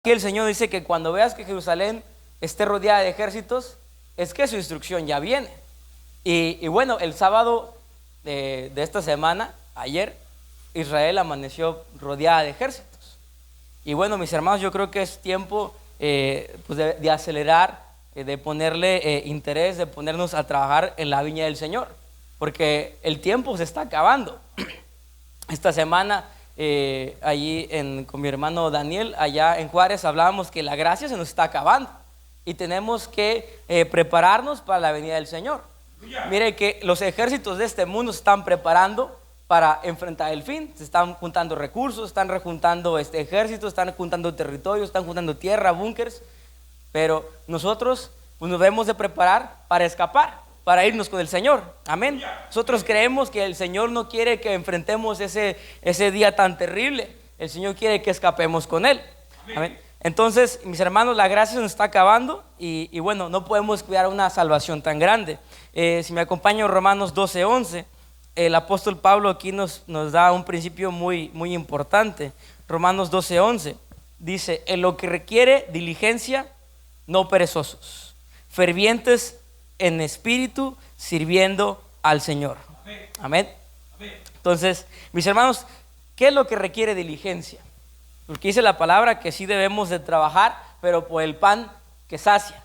Aquí el Señor dice que cuando veas que Jerusalén esté rodeada de ejércitos, es que su instrucción ya viene. Y bueno, el sábado de esta semana, ayer, Israel amaneció rodeada de ejércitos. Y bueno, mis hermanos, yo creo que es tiempo pues de acelerar, de ponerle interés, de ponernos a trabajar en la viña del Señor, porque el tiempo se está acabando. Esta semana allí con mi hermano Daniel, allá en Juárez, hablábamos que la gracia se nos está acabando y tenemos que prepararnos para la venida del Señor. Mire que los ejércitos de este mundo se están preparando para enfrentar el fin. Se están juntando recursos, están rejuntando ejércitos, están juntando territorios, están juntando tierra, búnkers. Pero nosotros pues, nos debemos de preparar para escapar, para irnos con el Señor. Amén. Nosotros creemos que el Señor no quiere que enfrentemos ese día tan terrible. El Señor quiere que escapemos con Él. Amén. Entonces, mis hermanos, la gracia se nos está acabando y bueno, no podemos cuidar una salvación tan grande. Si me acompaña Romanos 12:11, el apóstol Pablo aquí nos da un principio muy, muy importante. Romanos 12:11 dice: en lo que requiere diligencia, no perezosos, fervientes en espíritu, sirviendo al Señor. Amén. Entonces, mis hermanos, ¿qué es lo que requiere diligencia? Porque dice la palabra que sí debemos de trabajar, pero por el pan que sacia,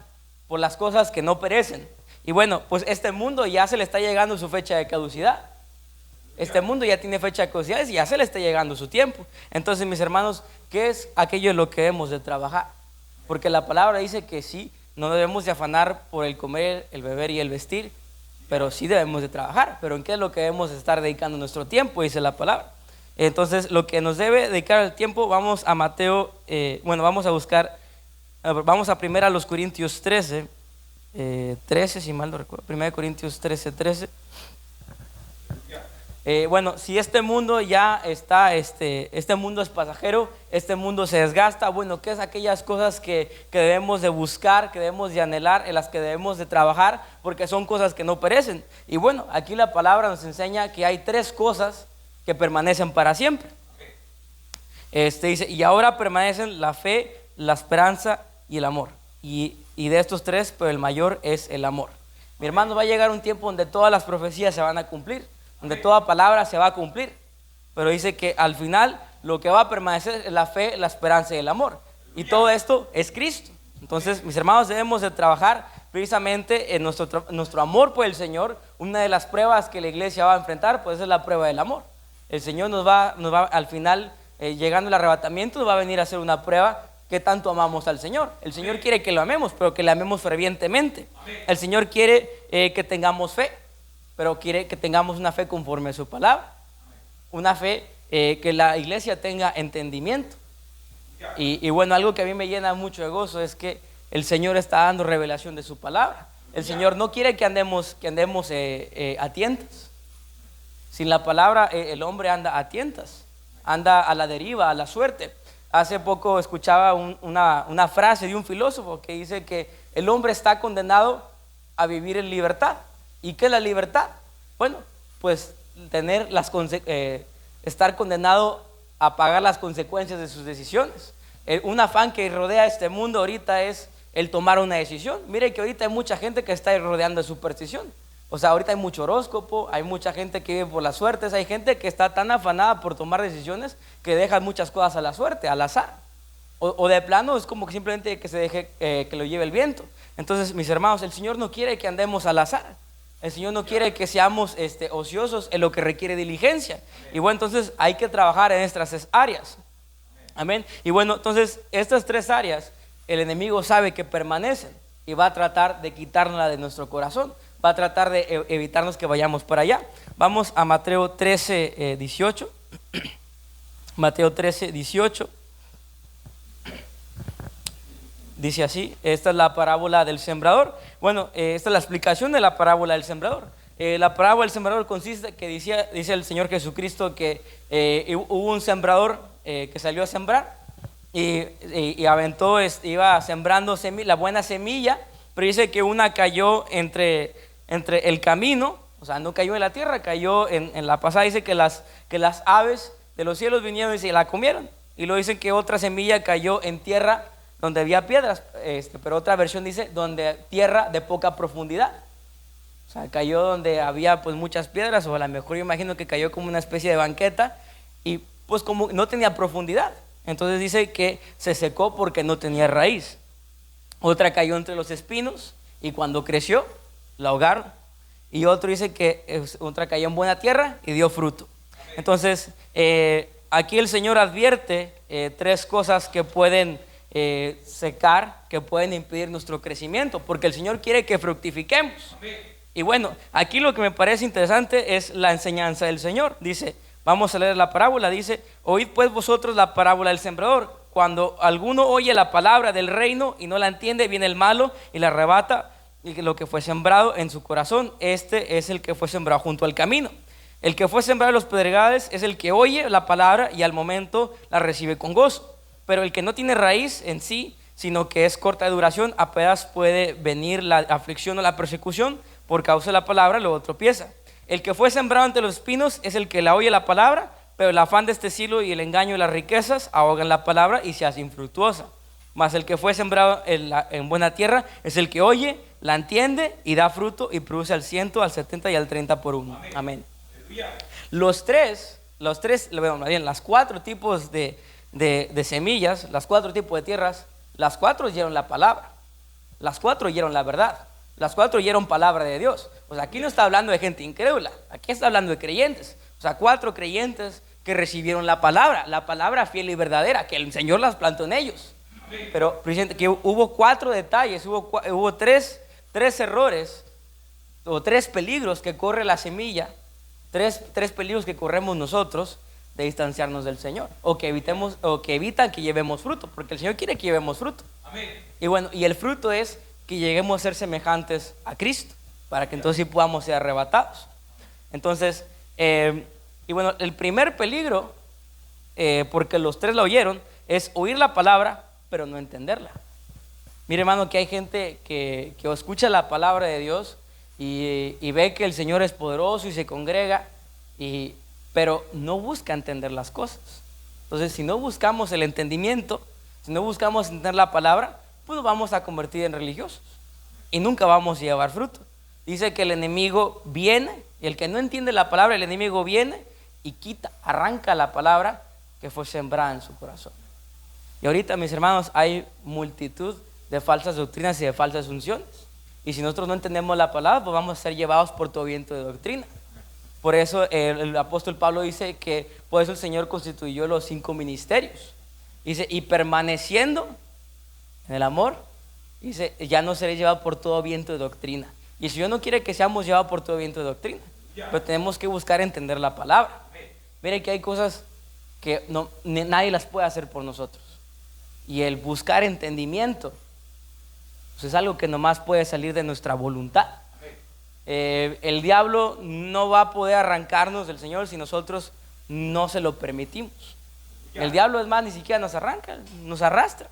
por las cosas que no perecen. Y bueno, pues este mundo ya se le está llegando su fecha de caducidad. Este mundo ya tiene fecha de caducidad y ya se le está llegando su tiempo. Entonces, mis hermanos, ¿qué es aquello en lo que debemos de trabajar? Porque la palabra dice que sí, no debemos de afanar por el comer, el beber y el vestir, pero sí debemos de trabajar. Pero ¿en qué es lo que debemos de estar dedicando nuestro tiempo? Dice la palabra. Entonces, lo que nos debe dedicar el tiempo, vamos a Mateo, vamos a buscar, vamos a 1 Corintios 13, 13, si mal no recuerdo, 1 Corintios 13. Bueno, si este mundo ya está, este mundo es pasajero, este mundo se desgasta, bueno, ¿qué es aquellas cosas que debemos de buscar, que debemos de anhelar, en las que debemos de trabajar? Porque son cosas que no perecen. Y bueno, aquí la palabra nos enseña que hay 3 cosas que permanecen para siempre. Dice, y ahora permanecen la fe, la esperanza y el amor. Y de estos 3, pero el mayor es el amor. Mi hermano, va a llegar un tiempo donde todas las profecías se van a cumplir, donde toda palabra se va a cumplir. Pero dice que al final lo que va a permanecer es la fe, la esperanza y el amor. Y todo esto es Cristo. Entonces, mis hermanos, debemos de trabajar precisamente en nuestro amor por el Señor. Una de las pruebas que la iglesia va a enfrentar, pues es la prueba del amor. El Señor nos va al final, llegando el arrebatamiento, nos va a venir a hacer una prueba. ¿Qué tanto amamos al Señor? El Señor quiere que lo amemos, pero que le amemos fervientemente. El Señor quiere que tengamos fe, pero quiere que tengamos una fe conforme a su palabra. Una fe que la iglesia tenga entendimiento. Y bueno, algo que a mí me llena mucho de gozo es que el Señor está dando revelación de su palabra. El Señor no quiere que andemos a tientas. Sin la palabra el hombre anda a tientas, anda a la deriva, a la suerte. Hace poco escuchaba una frase de un filósofo que dice que el hombre está condenado a vivir en libertad. ¿Y qué es la libertad? Bueno, pues estar condenado a pagar las consecuencias de sus decisiones. Un afán que rodea este mundo ahorita es el tomar una decisión. Mire que ahorita hay mucha gente que está rodeando de superstición. O sea, ahorita hay mucho horóscopo, hay mucha gente que vive por las suertes, hay gente que está tan afanada por tomar decisiones que deja muchas cosas a la suerte, al azar. O de plano es como que simplemente que se deje que lo lleve el viento. Entonces, mis hermanos, el Señor no quiere que andemos al azar. El Señor no quiere que seamos ociosos en lo que requiere diligencia. Y bueno, entonces hay que trabajar en estas áreas. Amén. Y bueno, entonces estas 3 áreas, el enemigo sabe que permanecen y va a tratar de quitárnosla de nuestro corazón. Va a tratar de evitarnos que vayamos para allá. Vamos a Mateo 13, 18. Mateo 13, 18. Dice así, esta es la parábola del sembrador. Bueno, esta es la explicación de la parábola del sembrador. La parábola del sembrador consiste que dice el Señor Jesucristo que hubo un sembrador que salió a sembrar y aventó, iba sembrando la buena semilla, pero dice que una cayó entre el camino, o sea, no cayó en la tierra, cayó en la pasada. Dice que las aves de los cielos vinieron y se la comieron. Y lo dicen que otra semilla cayó en tierra donde había piedras, pero otra versión dice donde tierra de poca profundidad. O sea, cayó donde había pues muchas piedras, o a lo mejor yo imagino que cayó como una especie de banqueta y pues como no tenía profundidad. Entonces dice que se secó porque no tenía raíz. Otra cayó entre los espinos y cuando creció la ahogaron. Y otro dice que otra cayó en buena tierra y dio fruto. Entonces aquí el Señor advierte tres cosas que pueden secar, que pueden impedir nuestro crecimiento, porque el Señor quiere que fructifiquemos. Y bueno, aquí lo que me parece interesante es la enseñanza del Señor. Dice, vamos a leer la parábola, dice, oíd pues vosotros la parábola del sembrador. Cuando alguno oye la palabra del reino y no la entiende, viene el malo y la arrebata y lo que fue sembrado en su corazón. Este es el que fue sembrado junto al camino. El que fue sembrado en los pedregales es el que oye la palabra y al momento la recibe con gozo. Pero el que no tiene raíz en sí, sino que es corta de duración, apenas puede venir la aflicción o la persecución por causa de la palabra, luego tropieza. El que fue sembrado entre los espinos es el que la oye la palabra, pero el afán de este siglo y el engaño y las riquezas ahogan la palabra y se hace infructuosa. Mas el que fue sembrado en buena tierra es el que oye, la entiende y da fruto y produce al 100, al 70 y al 30 por uno. Amén. Las cuatro tipos de semillas, las cuatro tipos de tierras, las cuatro oyeron la palabra, las cuatro oyeron la verdad, las cuatro oyeron palabra de Dios. O sea, aquí no está hablando de gente incrédula, aquí está hablando de creyentes. O sea, cuatro creyentes que recibieron la palabra fiel y verdadera, que el Señor las plantó en ellos. Pero que hubo cuatro detalles, hubo tres errores o tres peligros que corre la semilla, tres peligros que corremos nosotros de distanciarnos del Señor, o que evitan que llevemos fruto, porque el Señor quiere que llevemos fruto. Amén. Y bueno, y el fruto es que lleguemos a ser semejantes a Cristo, para que entonces sí podamos ser arrebatados. Entonces, y bueno, el primer peligro, porque los tres la oyeron, es oír la palabra, pero no entenderla. Mire, hermano, que hay gente que escucha la palabra de Dios y ve que el Señor es poderoso y se congrega, pero no busca entender las cosas. Entonces, si no buscamos el entendimiento, si no buscamos entender la palabra, pues nos vamos a convertir en religiosos y nunca vamos a llevar fruto. Dice que el enemigo viene, y el que no entiende la palabra, el enemigo viene y arranca la palabra que fue sembrada en su corazón. Y ahorita, mis hermanos, hay multitud de falsas doctrinas y de falsas unciones. Y si nosotros no entendemos la palabra, pues vamos a ser llevados por todo viento de doctrina. Por eso el apóstol Pablo dice que por eso el Señor constituyó los 5 ministerios. Dice, y permaneciendo en el amor, dice, ya no seré llevado por todo viento de doctrina. Y el Señor no quiere que seamos llevados por todo viento de doctrina, pero tenemos que buscar entender la palabra. Mire que hay cosas que nadie las puede hacer por nosotros. Y el buscar entendimiento pues es algo que nomás puede salir de nuestra voluntad. El diablo no va a poder arrancarnos del Señor si nosotros no se lo permitimos. El diablo, es más, ni siquiera nos arranca, nos arrastra.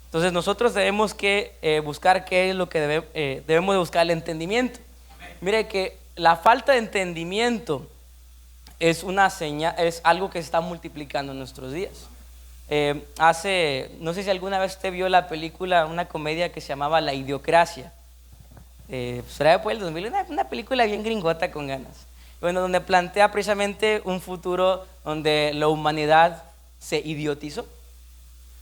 Entonces nosotros debemos que buscar qué es lo que debemos de buscar, el entendimiento. Mire que la falta de entendimiento es una señal, es algo que se está multiplicando en nuestros días. No sé si alguna vez usted vio la película, una comedia que se llamaba La Idiocracia. Será después del 2000, una película bien gringota con ganas. Bueno, donde plantea precisamente un futuro donde la humanidad se idiotizó,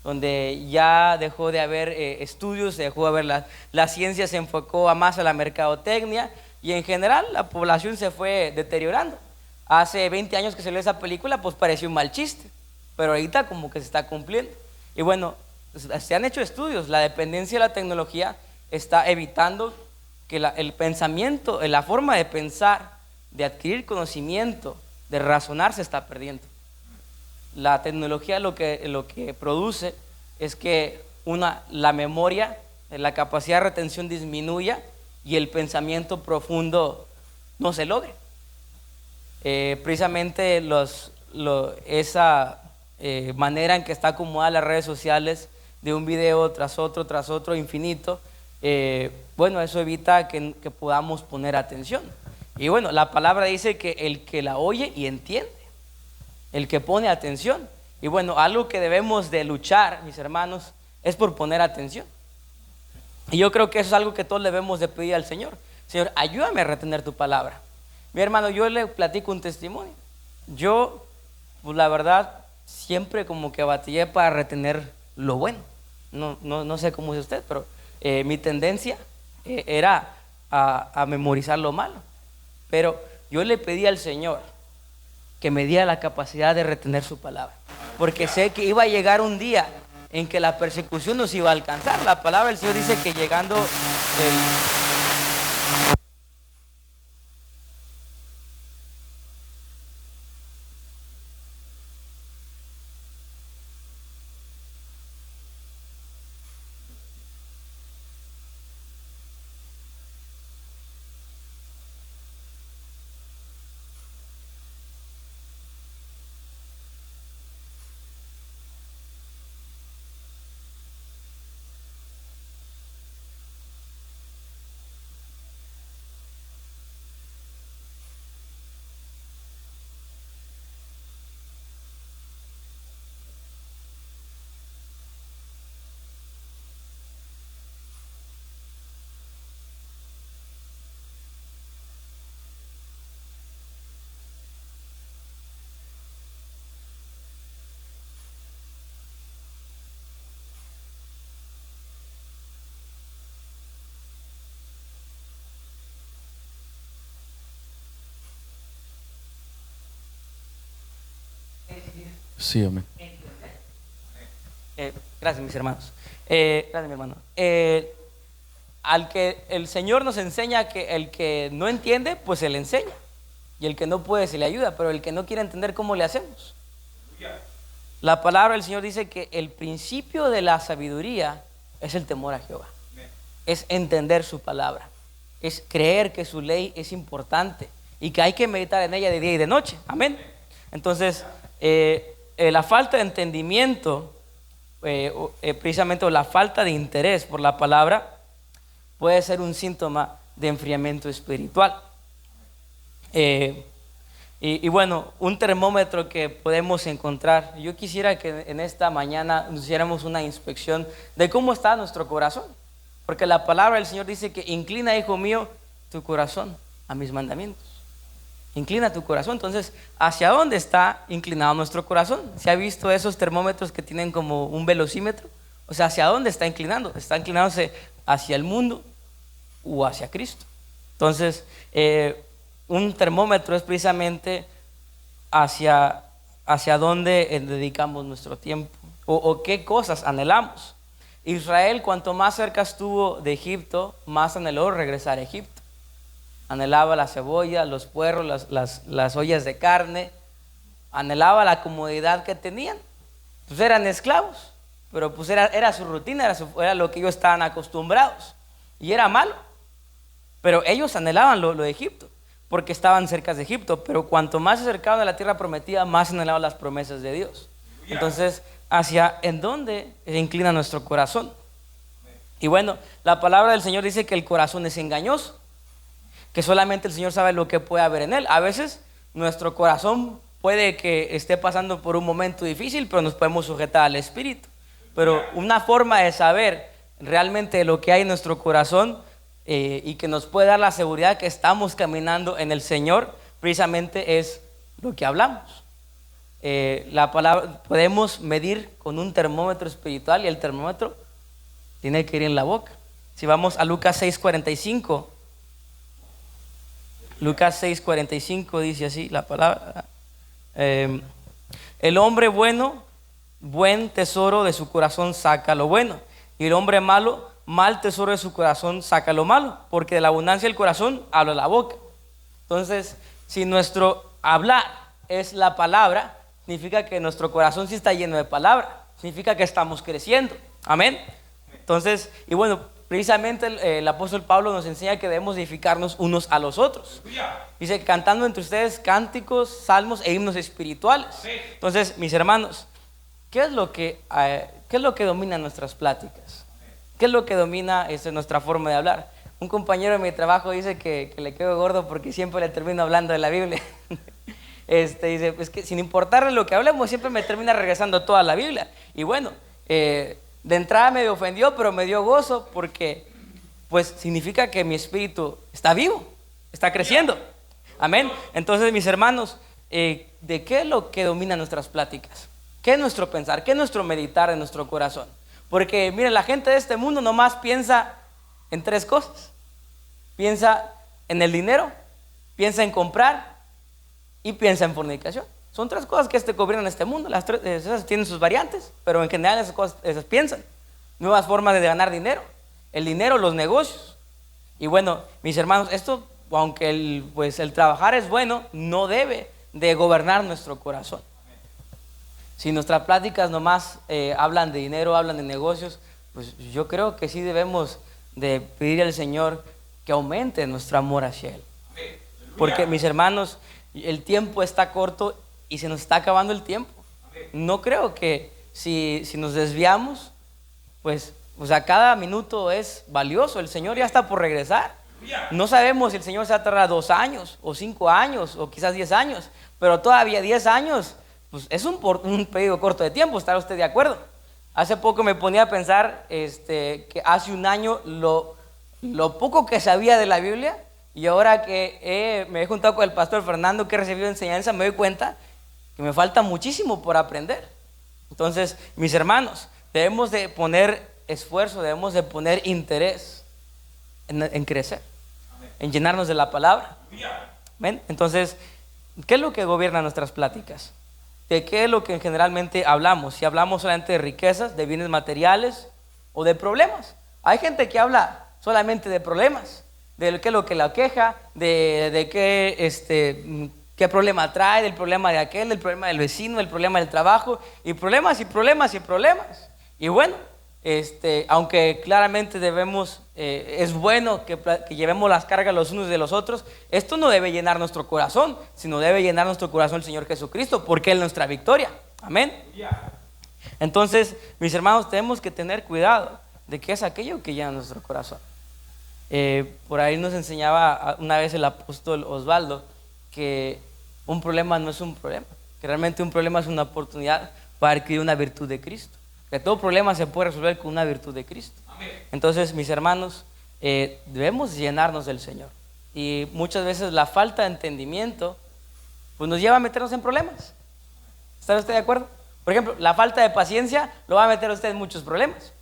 donde ya dejó de haber estudios, dejó de haber la ciencia, se enfocó más a la mercadotecnia y en general la población se fue deteriorando. Hace 20 años que salió esa película, pues pareció un mal chiste, pero ahorita como que se está cumpliendo. Y bueno, se han hecho estudios, la dependencia de la tecnología está evitando que el pensamiento, la forma de pensar, de adquirir conocimiento, de razonar, se está perdiendo. La tecnología lo que produce es que la memoria, la capacidad de retención disminuya y el pensamiento profundo no se logre. Precisamente esa manera en que está acomodada las redes sociales, de un video tras otro infinito, bueno, eso evita que podamos poner atención. Y bueno, la palabra dice que el que la oye y entiende, el que pone atención. Y bueno, algo que debemos de luchar, mis hermanos, es por poner atención. Y yo creo que eso es algo que todos debemos de pedir al Señor. Señor, ayúdame a retener tu palabra. Mi hermano, yo le platico un testimonio. Yo, pues la verdad, siempre como que batallé para retener lo bueno. No sé cómo es usted, pero mi tendencia era a memorizar lo malo. Pero yo le pedí al Señor que me diera la capacidad de retener su palabra, porque sé que iba a llegar un día en que la persecución nos iba a alcanzar. La palabra del Señor dice que llegando Sí, amén. gracias, mis hermanos. Gracias, mi hermano. Al que el Señor nos enseña que el que no entiende, pues se le enseña. Y el que no puede, se le ayuda. Pero el que no quiere entender, ¿cómo le hacemos? La palabra del Señor dice que el principio de la sabiduría es el temor a Jehová. Es entender su palabra. Es creer que su ley es importante y que hay que meditar en ella de día y de noche. Amén. Entonces, la falta de entendimiento, precisamente, o la falta de interés por la palabra, puede ser un síntoma de enfriamiento espiritual. Y bueno, un termómetro que podemos encontrar, yo quisiera que en esta mañana nos hiciéramos una inspección de cómo está nuestro corazón, porque la palabra del Señor dice que inclina, hijo mío, tu corazón a mis mandamientos. Inclina tu corazón. Entonces, ¿hacia dónde está inclinado nuestro corazón? ¿Se ha visto esos termómetros que tienen como un velocímetro? O sea, ¿hacia dónde está inclinando? ¿Está inclinándose hacia el mundo o hacia Cristo? Entonces, un termómetro es precisamente hacia dónde dedicamos nuestro tiempo o qué cosas anhelamos. Israel, cuanto más cerca estuvo de Egipto, más anheló regresar a Egipto. Anhelaba la cebolla, los puerros, las ollas de carne. Anhelaba la comodidad que tenían. Pues eran esclavos, pero pues era su rutina, era lo que ellos estaban acostumbrados. Y era malo. Pero ellos anhelaban lo de Egipto, porque estaban cerca de Egipto. Pero cuanto más se acercaban a la tierra prometida, más anhelaban las promesas de Dios. Entonces, ¿en dónde se inclina nuestro corazón? Y bueno, la palabra del Señor dice que el corazón es engañoso, que solamente el Señor sabe lo que puede haber en él. A veces nuestro corazón puede que esté pasando por un momento difícil, pero nos podemos sujetar al Espíritu. Pero una forma de saber realmente lo que hay en nuestro corazón y que nos puede dar la seguridad que estamos caminando en el Señor, precisamente es lo que hablamos. La palabra podemos medir con un termómetro espiritual, y el termómetro tiene que ir en la boca. Si vamos a Lucas 6:45, Lucas 6:45 dice así la palabra: el hombre bueno, buen tesoro de su corazón saca lo bueno, y el hombre malo, mal tesoro de su corazón saca lo malo, porque de la abundancia del corazón habla la boca. Entonces, si nuestro hablar es la palabra, significa que nuestro corazón sí está lleno de palabra, significa que estamos creciendo. Amén. Entonces, y bueno, precisamente el apóstol Pablo nos enseña que debemos edificarnos unos a los otros. Dice, cantando entre ustedes cánticos, salmos e himnos espirituales. Entonces, mis hermanos, ¿qué es lo que domina nuestras pláticas? ¿Qué es lo que domina nuestra forma de hablar? Un compañero de mi trabajo dice que le quedo gordo porque siempre le termino hablando de la Biblia. Dice, es que sin importarle lo que hablemos, siempre me termina regresando toda la Biblia. Y bueno, de entrada me ofendió, pero me dio gozo porque pues significa que mi espíritu está vivo, está creciendo. Amén. Entonces, mis hermanos, ¿de qué es lo que domina nuestras pláticas? ¿Qué es nuestro pensar? ¿Qué es nuestro meditar en nuestro corazón? Porque miren, la gente de este mundo nomás piensa en tres cosas. Piensa en el dinero, piensa en comprar y piensa en fornicación. Son tres cosas que gobiernan este mundo. Las tres esas tienen sus variantes, pero en general esas cosas esas piensan. Nuevas formas de ganar dinero, el dinero, los negocios. Y bueno, mis hermanos, esto, aunque el trabajar es bueno, no debe de gobernar nuestro corazón. Si nuestras pláticas nomás hablan de dinero, hablan de negocios, pues yo creo que sí debemos de pedir al Señor que aumente nuestro amor hacia Él. Porque, mis hermanos, el tiempo está corto y se nos está acabando el tiempo. No creo que si nos desviamos, pues, o sea, cada minuto es valioso. El Señor ya está por regresar. No sabemos si el Señor se va a tardar 2 años, o 5 años, o quizás 10 años, pero todavía 10 años, pues es un periodo corto de tiempo. ¿Estará usted de acuerdo? Hace poco me ponía a pensar que hace un año lo poco que sabía de la Biblia, y ahora que me he juntado con el pastor Fernando, que he recibido enseñanza, me doy cuenta que me falta muchísimo por aprender. Entonces, mis hermanos, debemos de poner esfuerzo, debemos de poner interés en crecer, en llenarnos de la palabra. ¿Ven? Entonces, ¿qué es lo que gobierna nuestras pláticas? ¿De qué es lo que generalmente hablamos? Si hablamos solamente de riquezas, de bienes materiales o de problemas. Hay gente que habla solamente de problemas, de qué es lo que la queja, de qué problema trae, del problema de aquel, del problema del vecino, del problema del trabajo, y problemas y problemas y problemas. Y bueno, aunque claramente es bueno que llevemos las cargas los unos de los otros, esto no debe llenar nuestro corazón, sino debe llenar nuestro corazón el Señor Jesucristo, porque Él es nuestra victoria. Amén. Entonces, mis hermanos, tenemos que tener cuidado de qué es aquello que llena nuestro corazón. Por ahí nos enseñaba una vez el apóstol Osvaldo que un problema no es un problema, que realmente un problema es una oportunidad para adquirir una virtud de Cristo, que todo problema se puede resolver con una virtud de Cristo. Amén. Entonces, mis hermanos, debemos llenarnos del Señor, y muchas veces la falta de entendimiento pues nos lleva a meternos en problemas. ¿Está usted de acuerdo? Por ejemplo, la falta de paciencia lo va a meter a usted en muchos problemas.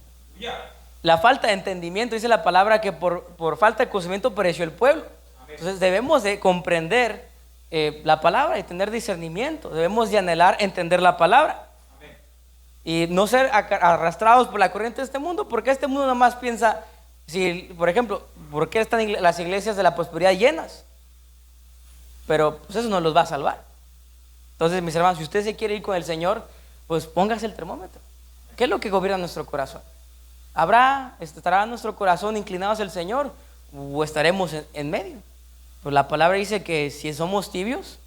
La falta de entendimiento, dice la palabra que por falta de conocimiento pereció el pueblo. Entonces debemos de comprender la palabra y tener discernimiento. Debemos de anhelar entender la palabra. Y no ser arrastrados por la corriente de este mundo, porque este mundo nomás piensa, por ejemplo, ¿por qué están las iglesias de la prosperidad llenas? Pero pues eso no los va a salvar. Entonces, mis hermanos, si usted se quiere ir con el Señor, pues póngase el termómetro. ¿Qué es lo que gobierna nuestro corazón? ¿Estará nuestro corazón inclinado hacia el Señor, o estaremos en medio? Pues la palabra dice que si somos tibios,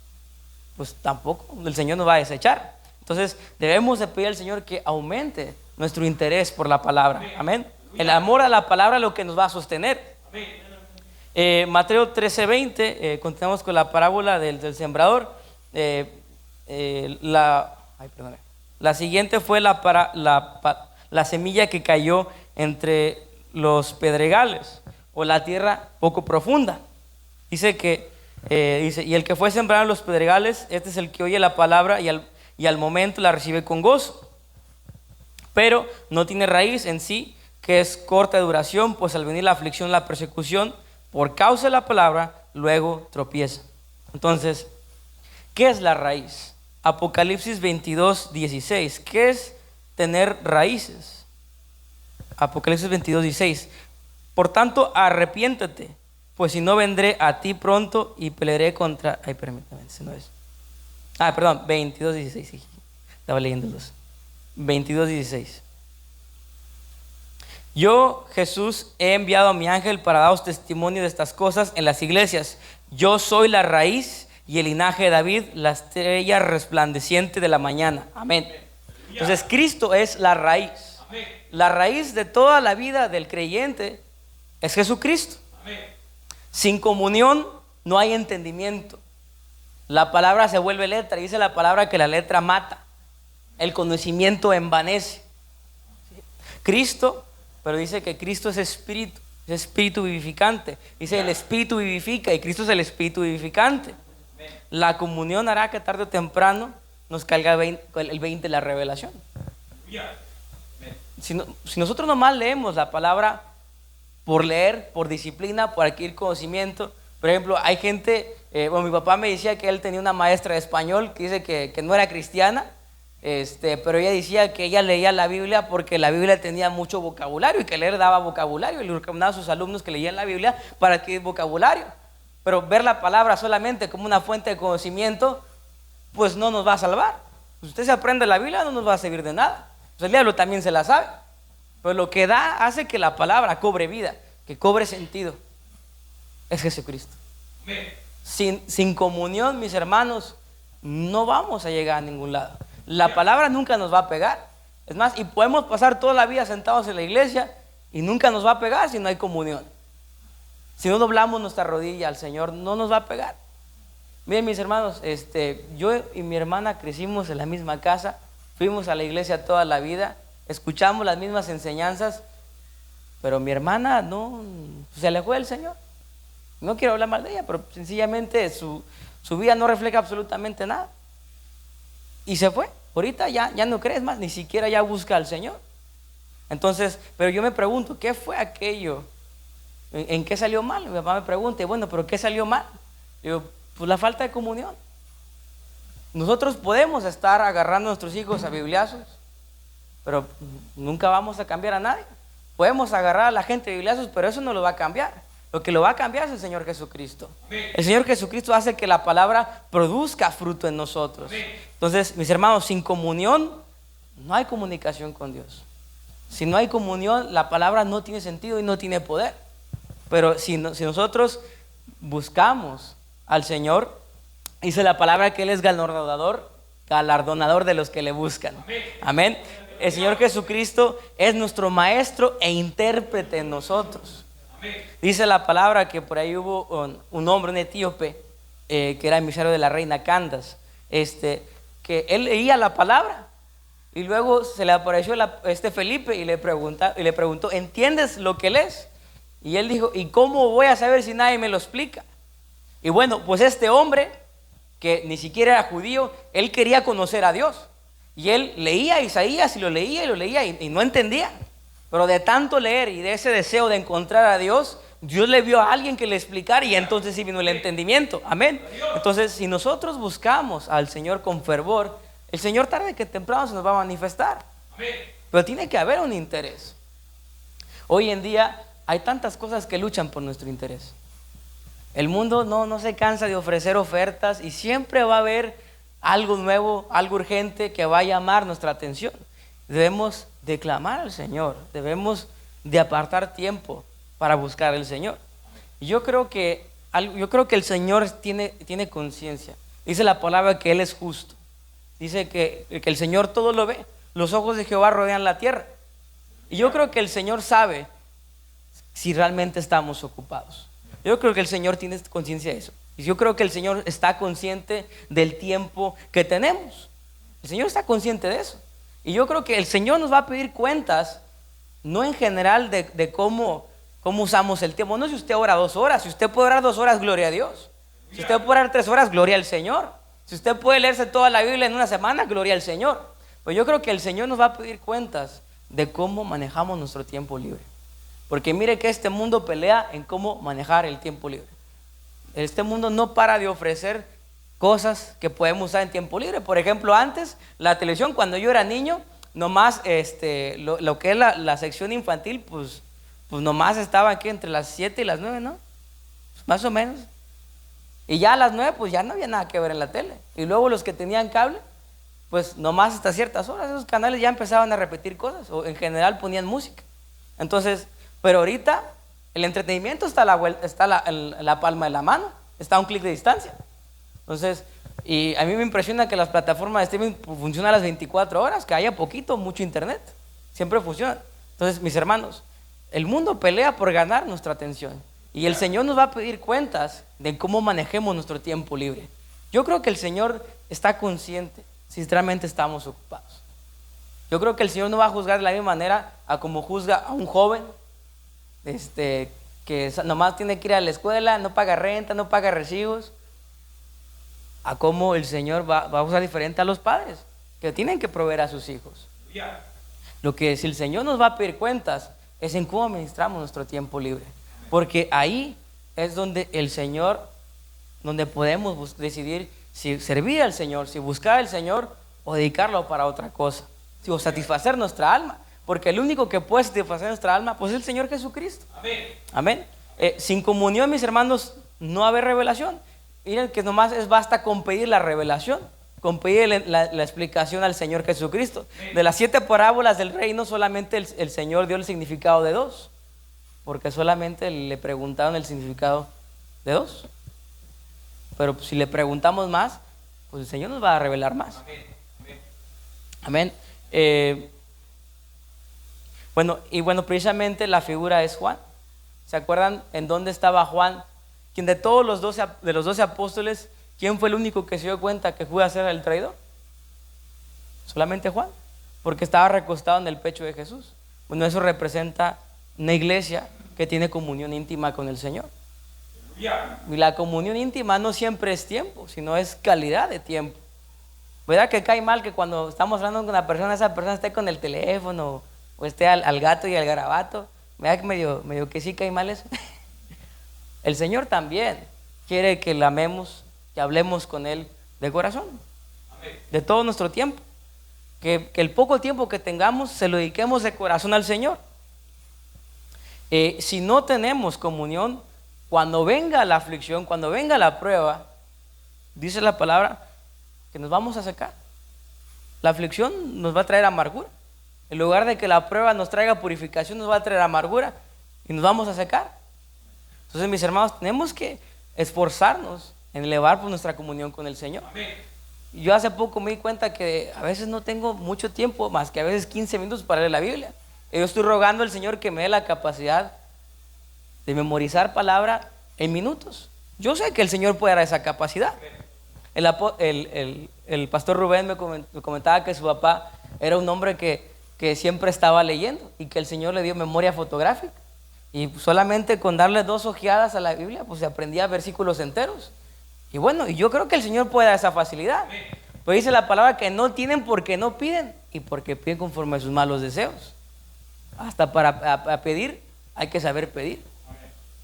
pues tampoco el Señor nos va a desechar. Entonces debemos de pedir al Señor que aumente nuestro interés por la palabra. Amén. El amor a la palabra es lo que nos va a sostener. Mateo 13:20, continuamos con la parábola del sembrador. La siguiente fue la semilla que cayó entre los pedregales, o la tierra poco profunda. Dice, y el que fue sembrado en los pedregales, este es el que oye la palabra y al momento la recibe con gozo, pero no tiene raíz en sí, que es corta de duración, pues al venir la aflicción, la persecución, por causa de la palabra, luego tropieza. Entonces, ¿qué es la raíz? Apocalipsis 22:16. ¿Qué es tener raíces? Apocalipsis 22:16. Por tanto, arrepiéntete, pues si no, vendré a ti pronto y pelearé contra... permítame, ese no es. 22:16. Sí, estaba leyéndolos. 22:16. Yo, Jesús, he enviado a mi ángel para daros testimonio de estas cosas en las iglesias. Yo soy la raíz y el linaje de David, la estrella resplandeciente de la mañana. Amén. Entonces, Cristo es la raíz. La raíz de toda la vida del creyente es Jesucristo. Sin comunión no hay entendimiento. La palabra se vuelve letra. Dice la palabra que la letra mata. El conocimiento envanece. Cristo, pero dice que Cristo es espíritu vivificante. Dice el espíritu vivifica y Cristo es el espíritu vivificante. La comunión hará que tarde o temprano nos caiga el 20 de la revelación. Si nosotros nomás leemos la palabra por leer, por disciplina, por adquirir conocimiento. Por ejemplo, hay gente, mi papá me decía que él tenía una maestra de español que dice que no era cristiana, pero ella decía que ella leía la Biblia porque la Biblia tenía mucho vocabulario y que leer daba vocabulario y le recomendaba a sus alumnos que leían la Biblia para adquirir vocabulario. Pero ver la palabra solamente como una fuente de conocimiento, pues no nos va a salvar. Si usted se aprende la Biblia, no nos va a servir de nada. Pues el diablo también se la sabe. Pero lo que hace que la palabra cobre vida, que cobre sentido, es Jesucristo. Sin comunión, mis hermanos, no vamos a llegar a ningún lado. La palabra nunca nos va a pegar. Es más, y podemos pasar toda la vida sentados en la iglesia y nunca nos va a pegar si no hay comunión. Si no doblamos nuestra rodilla al Señor, no nos va a pegar. Miren, mis hermanos, yo y mi hermana crecimos en la misma casa, fuimos a la iglesia toda la vida, escuchamos las mismas enseñanzas, pero mi hermana no se alejó del Señor. No quiero hablar mal de ella, pero sencillamente su vida no refleja absolutamente nada. Y se fue. Ahorita ya no crees más, ni siquiera ya busca al Señor. Entonces, pero yo me pregunto, ¿qué fue aquello? ¿En qué salió mal? Mi papá me pregunta, bueno, ¿pero qué salió mal? Digo, pues la falta de comunión. Nosotros podemos estar agarrando a nuestros hijos a bibliazos, pero nunca vamos a cambiar a nadie. Podemos agarrar a la gente a bibliazos, pero eso no lo va a cambiar. Lo que lo va a cambiar es el Señor Jesucristo. El Señor Jesucristo hace que la palabra produzca fruto en nosotros. Entonces, mis hermanos, sin comunión no hay comunicación con Dios. Si no hay comunión, la palabra no tiene sentido y no tiene poder. Pero si nosotros buscamos al Señor, dice la palabra que Él es galardonador de los que le buscan. Amén. El Señor Jesucristo es nuestro maestro e intérprete en nosotros. Dice la palabra que por ahí hubo un hombre, un etíope, que era emisario de la reina Candace, que él leía la palabra y luego se le apareció Felipe y le preguntó, ¿entiendes lo que lees? Y él dijo, ¿y cómo voy a saber si nadie me lo explica? Y bueno, pues este hombre, que ni siquiera era judío, él quería conocer a Dios. Y él leía Isaías y lo leía y no entendía. Pero de tanto leer y de ese deseo de encontrar a Dios, Dios le vio a alguien que le explicara y entonces sí vino el entendimiento. Amén. Entonces, si nosotros buscamos al Señor con fervor, el Señor tarde que temprano se nos va a manifestar. Pero tiene que haber un interés. Hoy en día hay tantas cosas que luchan por nuestro interés. El mundo no se cansa de ofrecer ofertas y siempre va a haber algo nuevo, algo urgente que va a llamar nuestra atención. Debemos de clamar al Señor, debemos de apartar tiempo para buscar al Señor. Y yo creo que el Señor tiene conciencia. Dice la palabra que Él es justo. Dice que el Señor todo lo ve. Los ojos de Jehová rodean la tierra. Y yo creo que el Señor sabe si realmente estamos ocupados. Yo creo que el Señor tiene conciencia de eso. Y yo creo que el Señor está consciente del tiempo que tenemos. El Señor está consciente de eso. Y yo creo que el Señor nos va a pedir cuentas, no en general de cómo usamos el tiempo. No si usted ora 2 horas. Si usted puede orar 2 horas, gloria a Dios. Si usted puede orar 3 horas, gloria al Señor. Si usted puede leerse toda la Biblia en una semana, gloria al Señor. Pero yo creo que el Señor nos va a pedir cuentas de cómo manejamos nuestro tiempo libre. Porque mire que este mundo pelea en cómo manejar el tiempo libre. Este mundo no para de ofrecer cosas que podemos usar en tiempo libre. Por ejemplo, antes, la televisión, cuando yo era niño, nomás lo que es la sección infantil, pues nomás estaba aquí entre las 7 y las 9, ¿no? Pues más o menos. Y ya a las 9, pues ya no había nada que ver en la tele. Y luego los que tenían cable, pues nomás hasta ciertas horas, esos canales ya empezaban a repetir cosas, o en general ponían música. Entonces, pero ahorita el entretenimiento está en la palma de la mano, está a un clic de distancia. Entonces, y a mí me impresiona que las plataformas de streaming funcionan a las 24 horas, que haya poquito, mucho internet, siempre funcionan. Entonces, mis hermanos, el mundo pelea por ganar nuestra atención y el Señor nos va a pedir cuentas de cómo manejemos nuestro tiempo libre. Yo creo que el Señor está consciente si realmente estamos ocupados. Yo creo que el Señor no va a juzgar de la misma manera a como juzga a un joven que nomás tiene que ir a la escuela, no paga renta, no paga recibos, a cómo el Señor va a juzgar diferente a los padres que tienen que proveer a sus hijos. Lo que si el Señor nos va a pedir cuentas es en cómo administramos nuestro tiempo libre, porque ahí es donde el Señor, donde podemos decidir si servir al Señor, si buscar al Señor o dedicarlo para otra cosa, o satisfacer nuestra alma, porque el único que puede satisfacer nuestra alma pues es el Señor Jesucristo. Amén. Amén. Sin comunión, mis hermanos, no va a haber revelación. Miren que nomás basta con pedir la revelación, con pedir la explicación al Señor Jesucristo. De las 7 parábolas del reino, solamente el Señor dio el significado de 2, porque solamente le preguntaron el significado de 2. Pero si le preguntamos más, pues el Señor nos va a revelar más. Amén. Bueno, precisamente la figura es Juan. ¿Se acuerdan en dónde estaba Juan? Quien de todos los 12 apóstoles, ¿quién fue el único que se dio cuenta que Judas era el traidor? Solamente Juan, porque estaba recostado en el pecho de Jesús. Bueno, eso representa una iglesia que tiene comunión íntima con el Señor. Y la comunión íntima no siempre es tiempo, sino es calidad de tiempo. ¿Verdad que cae mal que cuando estamos hablando con una persona, esa persona esté con el teléfono o esté al gato y al garabato? ¿Verdad que medio que sí cae mal eso? El Señor también quiere que le amemos, que hablemos con Él de corazón, de todo nuestro tiempo. Que el poco tiempo que tengamos se lo dediquemos de corazón al Señor. Si no tenemos comunión, cuando venga la aflicción, cuando venga la prueba, dice la palabra que nos vamos a secar. La aflicción nos va a traer amargura. En lugar de que la prueba nos traiga purificación, nos va a traer amargura y nos vamos a secar. Entonces, mis hermanos, tenemos que esforzarnos en elevar pues, nuestra comunión con el Señor. Yo hace poco me di cuenta que a veces no tengo mucho tiempo, más que a veces 15 minutos para leer la Biblia. Y yo estoy rogando al Señor que me dé la capacidad de memorizar palabra en minutos. Yo sé que el Señor puede dar esa capacidad. El pastor Rubén me comentaba que su papá era un hombre que siempre estaba leyendo y que el Señor le dio memoria fotográfica. Y solamente con darle 2 ojeadas a la Biblia, pues se aprendía versículos enteros. Y bueno, y yo creo que el Señor puede dar esa facilidad. Pues dice la palabra que no tienen porque no piden y porque piden conforme a sus malos deseos. Hasta para pedir hay que saber pedir.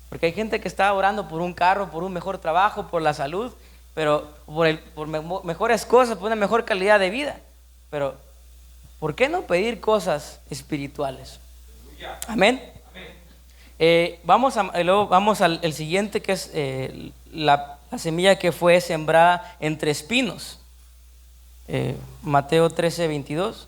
Porque hay gente que está orando por un carro, por un mejor trabajo, por la salud, pero por mejores cosas, por una mejor calidad de vida. Pero ¿por qué no pedir cosas espirituales? Amén. Luego vamos al siguiente, que es la semilla que fue sembrada entre espinos. Mateo 13:22.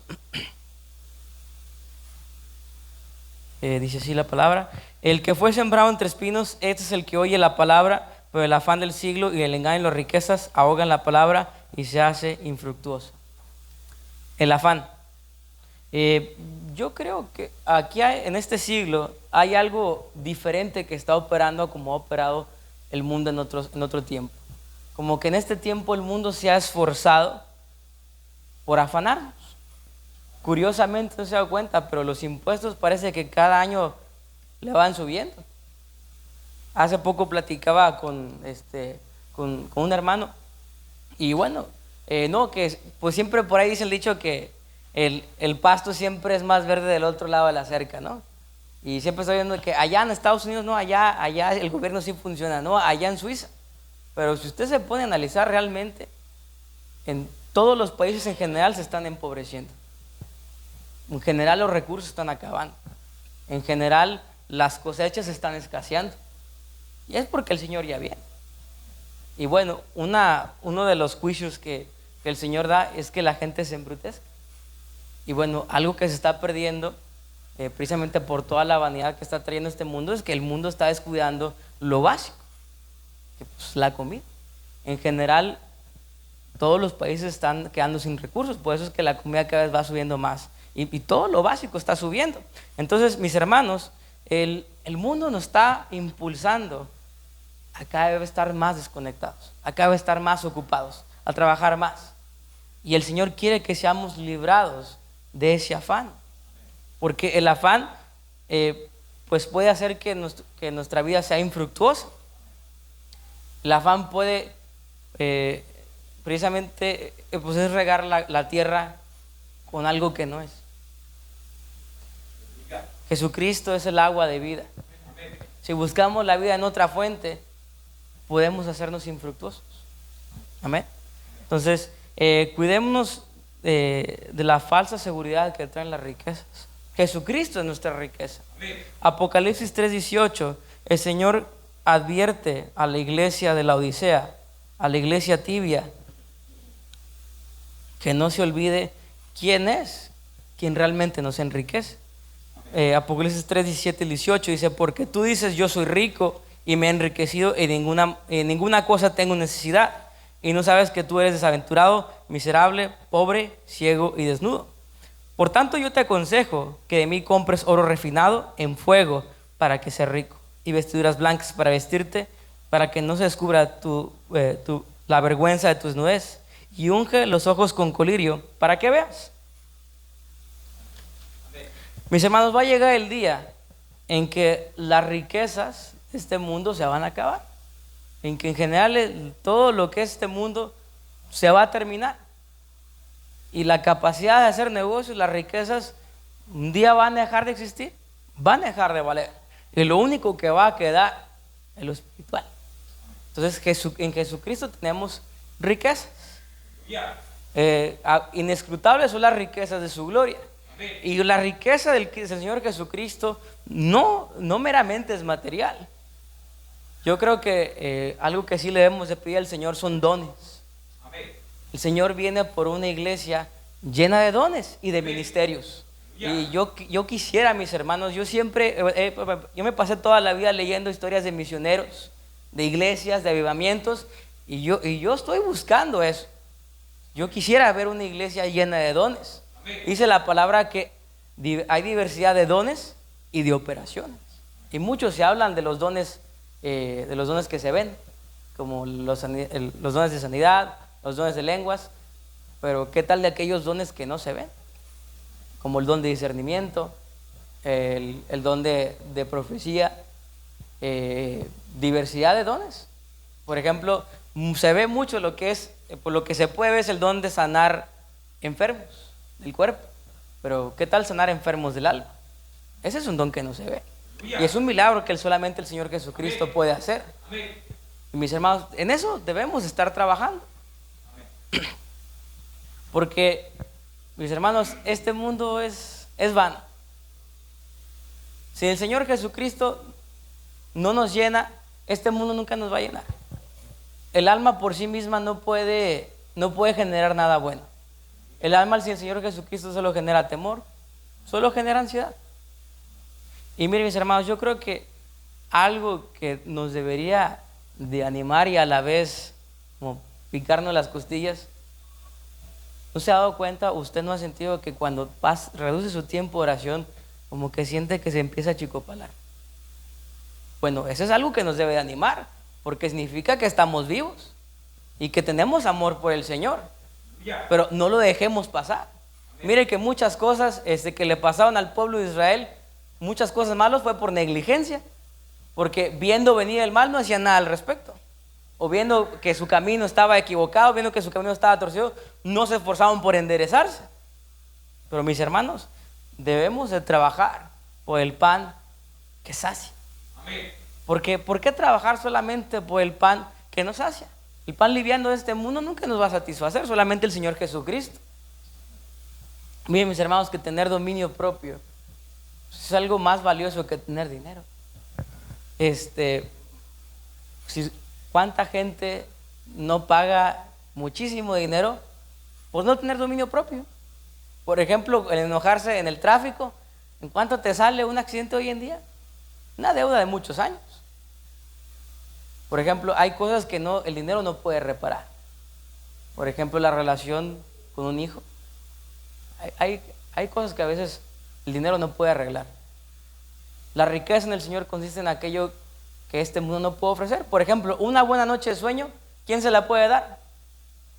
Dice así la palabra: el que fue sembrado entre espinos, este es el que oye la palabra, pero el afán del siglo y el engaño y las riquezas ahogan la palabra y se hace infructuosa. El afán. Yo creo que aquí en este siglo hay algo diferente que está operando como ha operado el mundo en otro tiempo. Como que en este tiempo el mundo se ha esforzado por afanarnos. Curiosamente no se da cuenta, pero los impuestos parece que cada año le van subiendo. Hace poco platicaba con un hermano y bueno, que pues siempre por ahí dice el dicho que el pasto siempre es más verde del otro lado de la cerca, ¿no? Y siempre estoy viendo que allá en Estados Unidos, no, allá el gobierno sí funciona, no, allá en Suiza. Pero si usted se pone a analizar realmente, en todos los países en general se están empobreciendo. En general los recursos están acabando. En general las cosechas están escaseando. Y es porque el Señor ya viene. Y bueno, uno de los juicios que el Señor da es que la gente se embrutezca. Y bueno, algo que se está perdiendo precisamente por toda la vanidad que está trayendo este mundo es que el mundo está descuidando lo básico, que pues, la comida. En general, todos los países están quedando sin recursos, por eso es que la comida cada vez va subiendo más. Y todo lo básico está subiendo. Entonces, mis hermanos, el mundo nos está impulsando acá debe estar más desconectados, acá debe estar más ocupados, a trabajar más. Y el Señor quiere que seamos librados de ese afán, porque el afán pues puede hacer que nuestra vida sea infructuosa. El afán puede precisamente pues es regar la tierra con algo que no es. Jesucristo es el agua de vida. Si buscamos la vida en otra fuente, podemos hacernos infructuosos. Amén. Entonces, cuidémonos de la falsa seguridad que traen las riquezas. Jesucristo es nuestra riqueza. Apocalipsis 3:18, el Señor advierte a la iglesia de la Odisea, a la iglesia tibia, que no se olvide quién es quien realmente nos enriquece. Apocalipsis 3:17 y 18 dice: porque tú dices, yo soy rico y me he enriquecido y ninguna cosa tengo necesidad, y no sabes que tú eres desaventurado, miserable, pobre, ciego y desnudo. Por tanto yo te aconsejo que de mí compres oro refinado en fuego para que seas rico, y vestiduras blancas para vestirte, para que no se descubra la vergüenza de tu desnudez, y unge los ojos con colirio para que veas. Mis hermanos, va a llegar el día en que las riquezas de este mundo se van a acabar, en que en general todo lo que es este mundo se va a terminar, y la capacidad de hacer negocios, las riquezas, un día van a dejar de existir, van a dejar de valer, y lo único que va a quedar es lo espiritual. Entonces en Jesucristo tenemos riquezas. Inescrutables son las riquezas de su gloria. Y la riqueza del Señor Jesucristo no meramente es material. Yo creo que algo que sí le debemos de pedir al Señor son dones. El Señor viene por una iglesia llena de dones y de ministerios. Y yo quisiera, mis hermanos, yo me pasé toda la vida leyendo historias de misioneros, de iglesias, de avivamientos, y yo estoy buscando eso. Yo quisiera ver una iglesia llena de dones. Dice la palabra que hay diversidad de dones y de operaciones, y muchos se hablan de los dones que se ven, como los dones de sanidad, los dones de lenguas, pero ¿qué tal de aquellos dones que no se ven? Como el don de discernimiento, el don de profecía, diversidad de dones. Por ejemplo, se ve mucho por lo que se puede ver es el don de sanar enfermos del cuerpo, pero ¿qué tal sanar enfermos del alma? Ese es un don que no se ve, y es un milagro que solamente el Señor Jesucristo puede hacer. Y mis hermanos, en eso debemos estar trabajando, porque, mis hermanos, este mundo es vano. Si el Señor Jesucristo no nos llena, este mundo nunca nos va a llenar. El alma por sí misma no puede generar nada bueno. El alma sin el Señor Jesucristo solo genera temor, solo genera ansiedad. Y miren, mis hermanos, yo creo que algo que nos debería de animar y a la vez como picarnos las costillas, ¿no se ha dado cuenta? Usted no ha sentido que cuando reduce su tiempo de oración, como que siente que se empieza a achicopalar. Bueno, eso es algo que nos debe de animar, porque significa que estamos vivos y que tenemos amor por el Señor. Pero no lo dejemos pasar. Mire que muchas cosas que le pasaron al pueblo de Israel, muchas cosas malas fue por negligencia, porque viendo venir el mal no hacían nada al respecto, o viendo que su camino estaba equivocado, viendo que su camino estaba torcido, no se esforzaban por enderezarse. Pero mis hermanos, debemos de trabajar por el pan que sacia. Porque ¿por qué trabajar solamente por el pan que nos sacia? El pan liviano de este mundo nunca nos va a satisfacer, solamente el Señor Jesucristo. Miren, mis hermanos, que tener dominio propio es algo más valioso que tener dinero. ¿Cuánta gente no paga muchísimo dinero por no tener dominio propio? Por ejemplo, el enojarse en el tráfico. ¿En cuánto te sale un accidente hoy en día? Una deuda de muchos años. Por ejemplo, hay cosas que el dinero no puede reparar. Por ejemplo, la relación con un hijo. Hay cosas que a veces el dinero no puede arreglar. La riqueza en el Señor consiste en aquello que este mundo no puede ofrecer. Por ejemplo, una buena noche de sueño, ¿quién se la puede dar?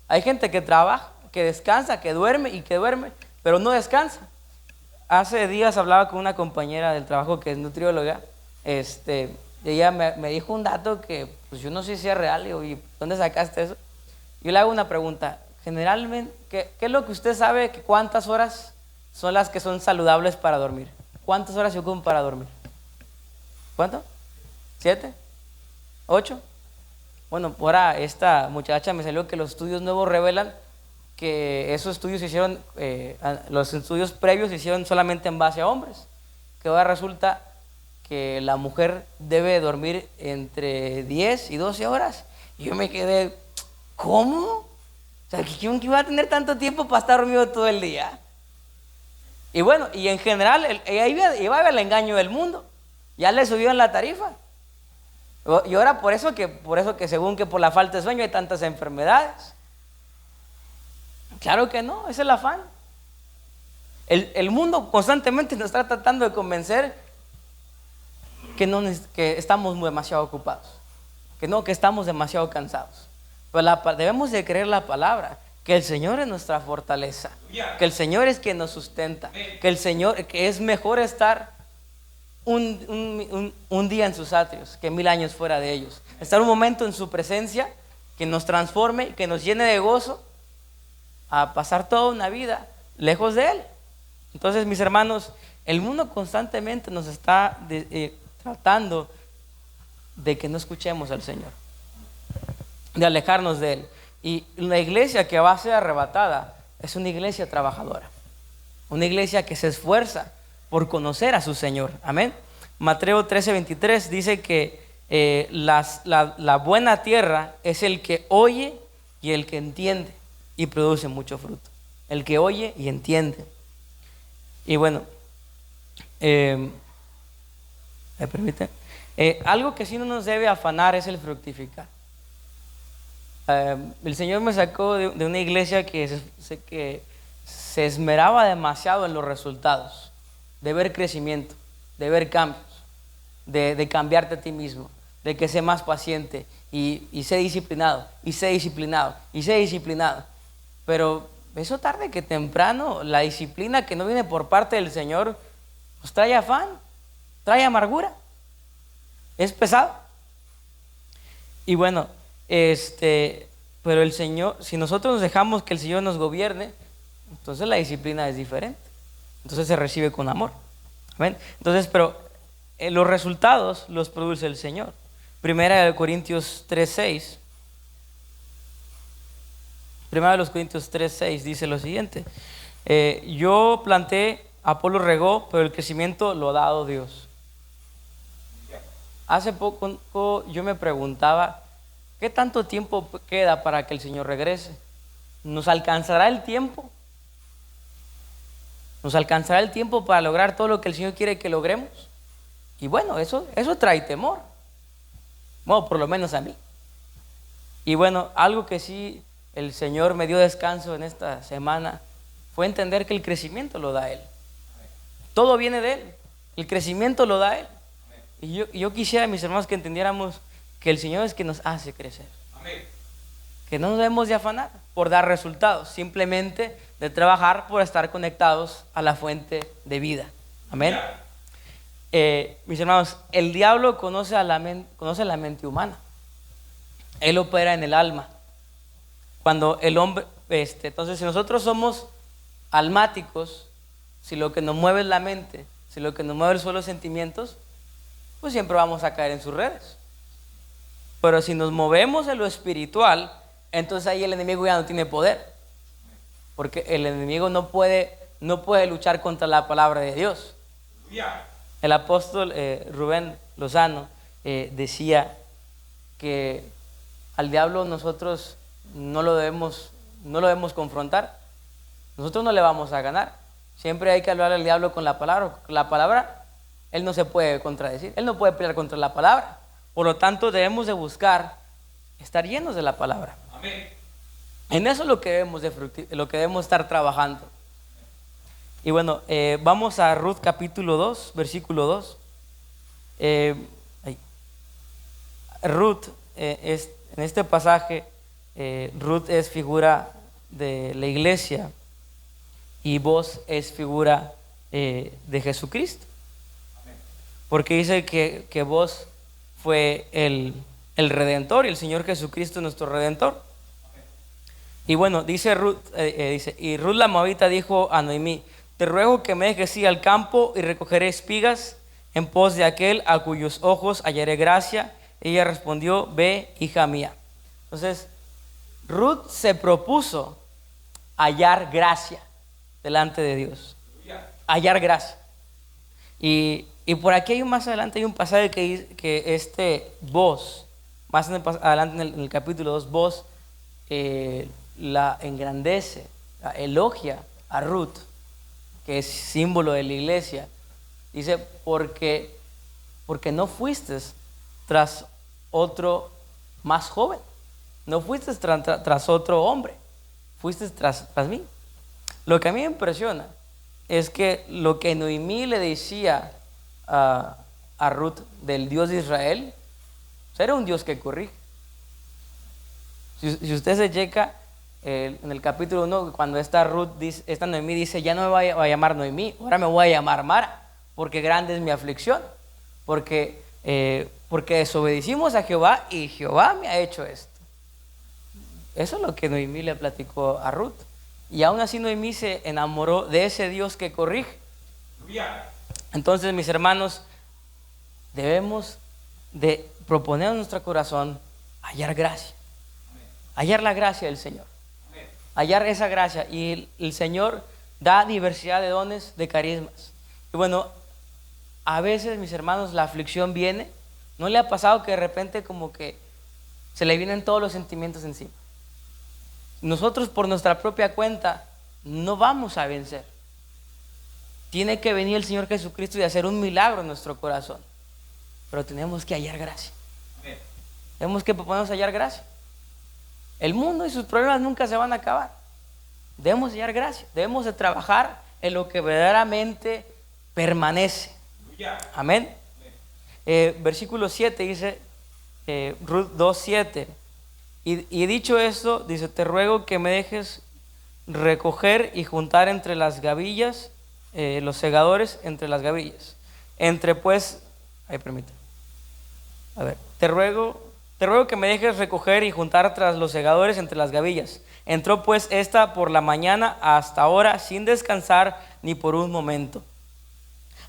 Hay gente que trabaja, que descansa, que duerme y que duerme, pero no descansa. Hace días hablaba con una compañera del trabajo que es nutrióloga. Ella me dijo un dato que pues yo no sé si es real. ¿Y dónde sacaste eso? Yo le hago una pregunta. Generalmente, ¿qué es lo que usted sabe que cuántas horas son las que son saludables para dormir? ¿Cuántas horas se ocupan para dormir? ¿Cuánto? ¿7? ¿8? Bueno, ahora esta muchacha me salió que los estudios nuevos revelan que esos estudios se hicieron, los estudios previos se hicieron solamente en base a hombres, que ahora resulta que la mujer debe dormir entre 10 y 12 horas. Y yo me quedé, ¿cómo? O sea, ¿quién va a tener tanto tiempo para estar dormido todo el día? Y bueno, y en general, ahí va el engaño del mundo. Ya le subieron la tarifa. Y ahora por eso que según que por la falta de sueño hay tantas enfermedades. Claro que no, es el afán. El mundo constantemente nos está tratando de convencer que estamos demasiado ocupados, que estamos demasiado cansados. Pero debemos de creer la palabra, que el Señor es nuestra fortaleza, que el Señor es quien nos sustenta, que es mejor estar un día en sus atrios que 1000 años fuera de ellos. Estar un momento en su presencia que nos transforme, que nos llene de gozo, a pasar toda una vida lejos de Él. Entonces, mis hermanos, el mundo constantemente nos está tratando de que no escuchemos al Señor, de alejarnos de Él. Y la iglesia que va a ser arrebatada es una iglesia trabajadora, una iglesia que se esfuerza por conocer a su Señor. Amén. Mateo 13:23 dice que la buena tierra es el que oye y el que entiende y produce mucho fruto. El que oye y entiende. Y bueno, ¿me permite? Algo que sí no nos debe afanar es el fructificar. El Señor me sacó de una iglesia que se esmeraba demasiado en los resultados, de ver crecimiento, de ver cambios, de cambiarte a ti mismo, de que sé más paciente y sé disciplinado, y sé disciplinado, y sé disciplinado. Pero eso tarde que temprano, la disciplina que no viene por parte del Señor, pues trae afán, trae amargura, es pesado. Y bueno, pero el Señor, si nosotros nos dejamos que el Señor nos gobierne, entonces la disciplina es diferente, entonces se recibe con amor. ¿Ven? Entonces, pero los resultados los produce el Señor. Primera de Corintios 3:6. Primera de los Corintios 3:6 dice lo siguiente: yo planté, Apolo regó, pero el crecimiento lo ha dado Dios. Hace poco yo me preguntaba, ¿qué tanto tiempo queda para que el Señor regrese? ¿Nos alcanzará el tiempo? ¿Nos alcanzará el tiempo para lograr todo lo que el Señor quiere que logremos? Y bueno, eso trae temor. Bueno, por lo menos a mí. Y bueno, algo que sí el Señor me dio descanso en esta semana fue entender que el crecimiento lo da Él. Todo viene de Él. El crecimiento lo da Él. Y yo quisiera, mis hermanos, que entendiéramos que el Señor es quien nos hace crecer. Que no nos debemos de afanar por dar resultados, simplemente de trabajar por estar conectados a la fuente de vida. Amén. Mis hermanos, el diablo conoce la mente humana. Él opera en el alma. Cuando el hombre, entonces si nosotros somos almáticos, si lo que nos mueve es la mente, si lo que nos mueve son los sentimientos, pues siempre vamos a caer en sus redes. Pero si nos movemos en lo espiritual, entonces ahí el enemigo ya no tiene poder, porque el enemigo no puede luchar contra la palabra de Dios. El apóstol Rubén Lozano decía que al diablo nosotros no lo debemos confrontar. Nosotros no le vamos a ganar. Siempre hay que hablar al diablo con la palabra. La palabra, él no se puede contradecir, él no puede pelear contra la palabra. Por lo tanto, debemos de buscar estar llenos de la palabra. Amén. En eso es lo que debemos estar trabajando. Y bueno, vamos a Ruth capítulo 2, versículo 2. Ruth, en este pasaje, Ruth es figura de la iglesia y Boaz es figura de Jesucristo. Porque dice que Boaz fue el Redentor y el Señor Jesucristo es nuestro Redentor. Y bueno, dice Ruth, y Ruth la moabita dijo a Noemí: te ruego que me dejes ir al campo y recogeré espigas en pos de aquel a cuyos ojos hallaré gracia. Ella respondió: ve, hija mía. Entonces, Ruth se propuso hallar gracia delante de Dios. Hallar gracia. Y por aquí más adelante hay un pasaje que dice que Boaz, más adelante en el capítulo 2, Boaz la engrandece, la elogia a Ruth, que es símbolo de la iglesia. Dice: porque no fuiste tras otro más joven, no fuiste tras otro hombre, fuiste tras mí. Lo que a mí me impresiona es que lo que Noemí le decía a Ruth del Dios de Israel, era un Dios que corrige. Si usted se checa en el capítulo 1, cuando esta Noemí dice: ya no me voy a llamar Noemí, ahora me voy a llamar Mara, porque grande es mi aflicción, porque desobedecimos a Jehová y Jehová me ha hecho esto. Eso es lo que Noemí le platicó a Ruth. Y aún así Noemí se enamoró de ese Dios que corrige. Entonces, mis hermanos, debemos de proponer en nuestro corazón hallar gracia, hallar la gracia del Señor, hallar esa gracia. Y el Señor da diversidad de dones, de carismas. Y bueno, a veces, mis hermanos, la aflicción viene. ¿No le ha pasado que de repente como que se le vienen todos los sentimientos encima? Nosotros por nuestra propia cuenta no vamos a vencer. Tiene que venir el Señor Jesucristo y hacer un milagro en nuestro corazón. Pero tenemos que hallar gracia. Tenemos que proponernos hallar gracia. El mundo y sus problemas nunca se van a acabar. Debemos hallar gracia. Debemos de trabajar en lo que verdaderamente permanece. Amén. Versículo 7 dice, Ruth 2:7. Y dicho esto, dice: te ruego que me dejes recoger y juntar entre las gavillas, los segadores entre las gavillas. Te ruego que me dejes recoger y juntar tras los segadores entre las gavillas. Entró pues esta por la mañana hasta ahora sin descansar ni por un momento.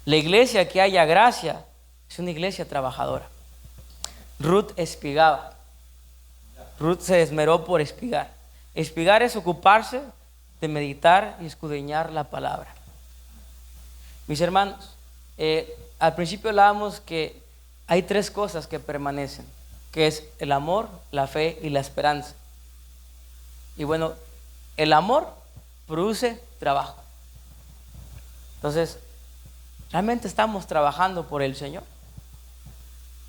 La iglesia que haya gracia es una iglesia trabajadora. Ruth espigaba. Ruth se esmeró por espigar. Espigar es ocuparse de meditar y escudriñar la palabra. Mis hermanos, al principio hablábamos que hay tres cosas que permanecen, que es el amor, la fe y la esperanza. Y bueno, el amor produce trabajo. Entonces, realmente estamos trabajando por el Señor.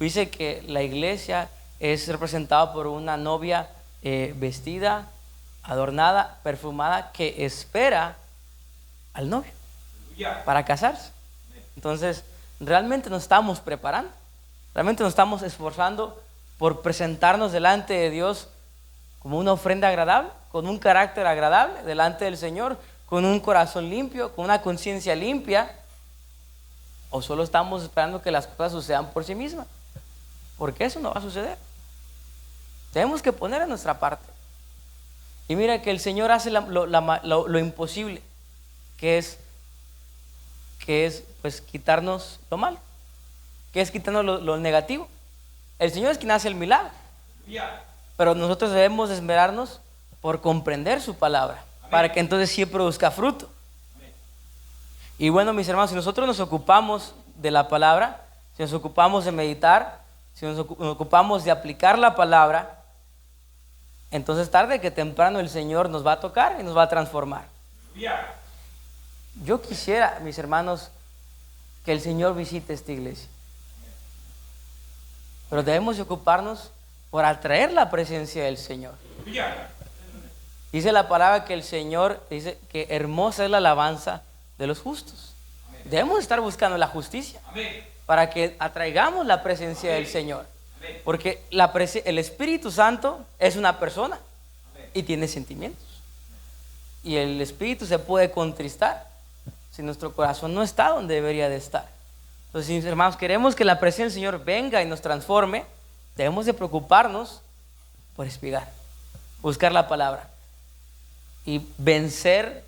Dice que la iglesia es representada por una novia vestida, adornada, perfumada, que espera al novio para casarse. Entonces, realmente nos estamos preparando, realmente nos estamos esforzando por presentarnos delante de Dios como una ofrenda agradable, con un carácter agradable delante del Señor, con un corazón limpio, con una conciencia limpia. ¿O solo estamos esperando que las cosas sucedan por sí mismas? Porque eso no va a suceder. Tenemos que poner en nuestra parte. Y mira que el Señor hace lo imposible, que es pues quitarnos lo malo, que es quitarnos lo negativo. El Señor es quien hace el milagro. Pero nosotros debemos esmerarnos por comprender su palabra. Amén. Para que entonces sí produzca fruto. Amén. Y bueno, mis hermanos, si nosotros nos ocupamos de la palabra, si nos ocupamos de meditar, si nos ocupamos de aplicar la palabra, entonces tarde que temprano el Señor nos va a tocar y nos va a transformar. Yo quisiera, mis hermanos, que el Señor visite esta iglesia. Pero debemos ocuparnos por atraer la presencia del Señor. Dice la palabra que el Señor dice que hermosa es la alabanza de los justos. Debemos estar buscando la justicia para que atraigamos la presencia del Señor. Porque el Espíritu Santo es una persona y tiene sentimientos. Y el Espíritu se puede contristar si nuestro corazón no está donde debería de estar. Entonces, mis hermanos, queremos que la presencia del Señor venga y nos transforme. Debemos de preocuparnos por espigar, buscar la palabra y vencer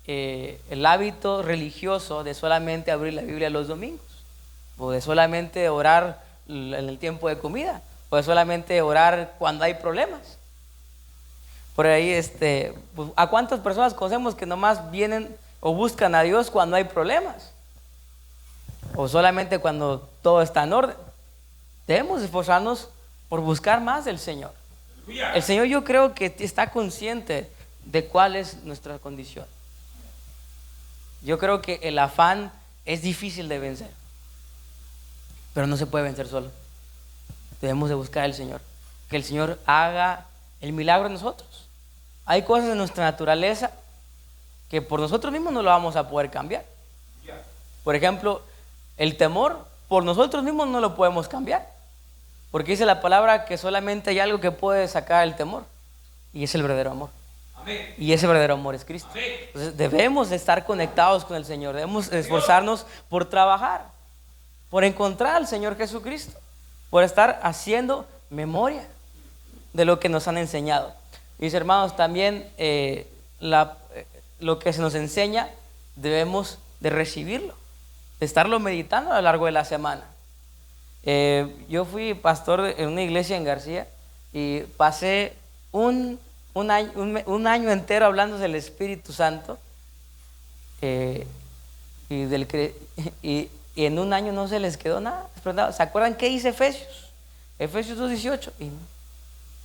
el hábito religioso de solamente abrir la Biblia los domingos, o de solamente orar en el tiempo de comida, o de solamente orar cuando hay problemas. Por ahí, pues, ¿a cuántas personas conocemos que nomás vienen o buscan a Dios cuando hay problemas? O solamente cuando todo está en orden. Debemos esforzarnos por buscar más del Señor. El Señor, yo creo que está consciente de cuál es nuestra condición. Yo creo que el afán es difícil de vencer, pero no se puede vencer solo. Debemos de buscar al Señor, que el Señor haga el milagro en nosotros. Hay cosas en nuestra naturaleza que por nosotros mismos no lo vamos a poder cambiar. Por ejemplo, el temor, por nosotros mismos no lo podemos cambiar, porque dice la palabra que solamente hay algo que puede sacar el temor, y es el verdadero amor. Amén. Y ese verdadero amor es Cristo. Amén. Entonces debemos estar conectados con el Señor, debemos esforzarnos por trabajar, por encontrar al Señor Jesucristo, por estar haciendo memoria de lo que nos han enseñado. Mis hermanos, también lo que se nos enseña debemos de recibirlo, de estarlo meditando a lo largo de la semana. Yo fui pastor en una iglesia en García y pasé un año entero hablando del Espíritu Santo, y en un año no se les quedó nada. ¿Se acuerdan qué dice Efesios? Efesios 2:18, y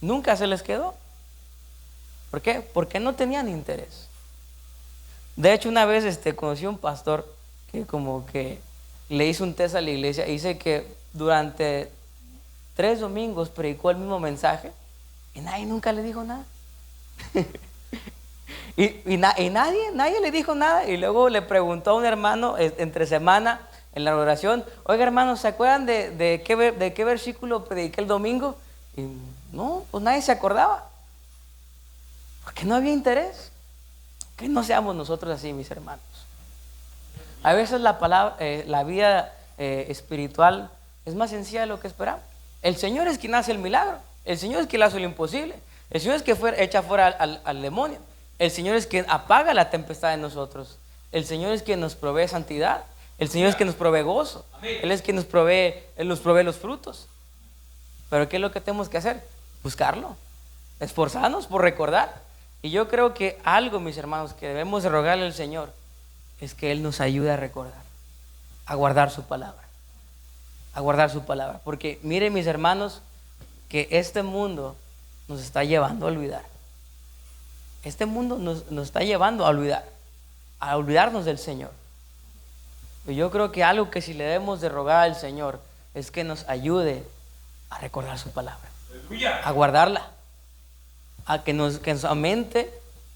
nunca se les quedó. ¿Por qué? Porque no tenían interés. De hecho, una vez conocí a un pastor que como que le hizo un test a la iglesia y dice que durante 3 domingos predicó el mismo mensaje y nadie nunca le dijo nada. y nadie le dijo nada. Y luego le preguntó a un hermano entre semana en la oración: oiga, hermano, ¿se acuerdan de qué versículo prediqué el domingo? Y no, pues nadie se acordaba, porque no había interés. Que no seamos nosotros así, mis hermanos. A veces la vida espiritual es más sencilla de lo que esperamos. El Señor es quien hace el milagro. El Señor es quien hace lo imposible. El Señor es quien echa fuera al demonio. El Señor es quien apaga la tempestad en nosotros. El Señor es quien nos provee santidad. El Señor es quien nos provee gozo. Él es quien nos provee los frutos. Pero ¿qué es lo que tenemos que hacer? Buscarlo, esforzarnos por recordar. Y yo creo que algo, mis hermanos, que debemos de rogarle al Señor es que Él nos ayude a recordar, a guardar su palabra, a guardar su palabra. Porque miren, mis hermanos, que este mundo nos está llevando a olvidar. Este mundo nos está llevando a olvidarnos del Señor. Y yo creo que algo que si le debemos de rogar al Señor es que nos ayude a recordar su palabra, a guardarla, a que nos aumente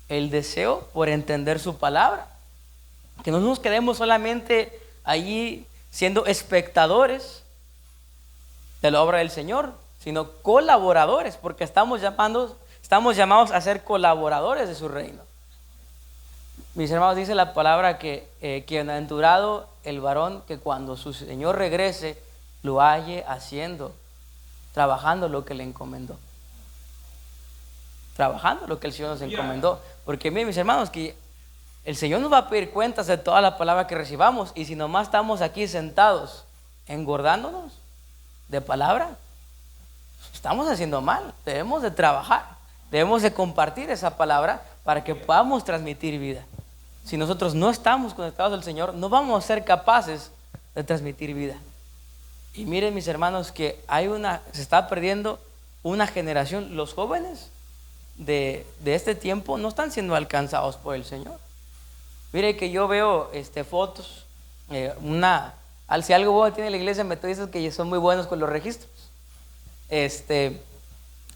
el deseo por entender su palabra, que no nos quedemos solamente allí siendo espectadores de la obra del Señor, sino colaboradores, porque estamos llamados a ser colaboradores de su reino. Mis hermanos, dice la palabra que bienaventurado el varón que cuando su Señor regrese lo halle haciendo, trabajando lo que le encomendó. Trabajando lo que el Señor nos encomendó. Porque miren, mis hermanos, que el Señor nos va a pedir cuentas de toda la palabra que recibamos. Y si nomás estamos aquí sentados engordándonos de palabra, estamos haciendo mal. Debemos de trabajar, debemos de compartir esa palabra para que podamos transmitir vida. Si nosotros no estamos conectados al Señor, no vamos a ser capaces de transmitir vida. Y miren, mis hermanos, que se está perdiendo una generación. Los jóvenes de este tiempo no están siendo alcanzados por el Señor. Mire que yo veo fotos, si algo bueno tiene la iglesia metodista es que son muy buenos con los registros.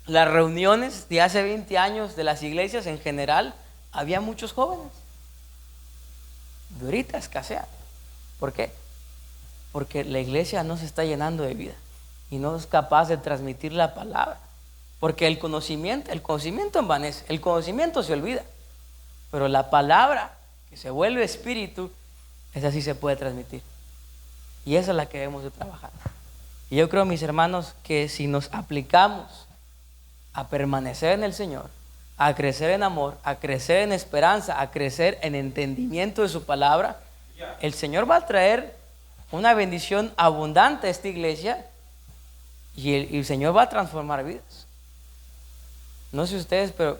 Las reuniones de hace 20 años de las iglesias en general, había muchos jóvenes. De ahorita escasean. ¿Por qué? Porque la iglesia no se está llenando de vida. y no es capaz de transmitir la palabra. Porque el conocimiento envanece, el conocimiento se olvida, pero la palabra que se vuelve espíritu, esa sí se puede transmitir. Y esa es la que debemos de trabajar. Y yo creo, mis hermanos, que si nos aplicamos a permanecer en el Señor, a crecer en amor, a crecer en esperanza, a crecer en entendimiento de su palabra, el Señor va a traer una bendición abundante a esta iglesia y el Señor va a transformar vidas. No sé ustedes, pero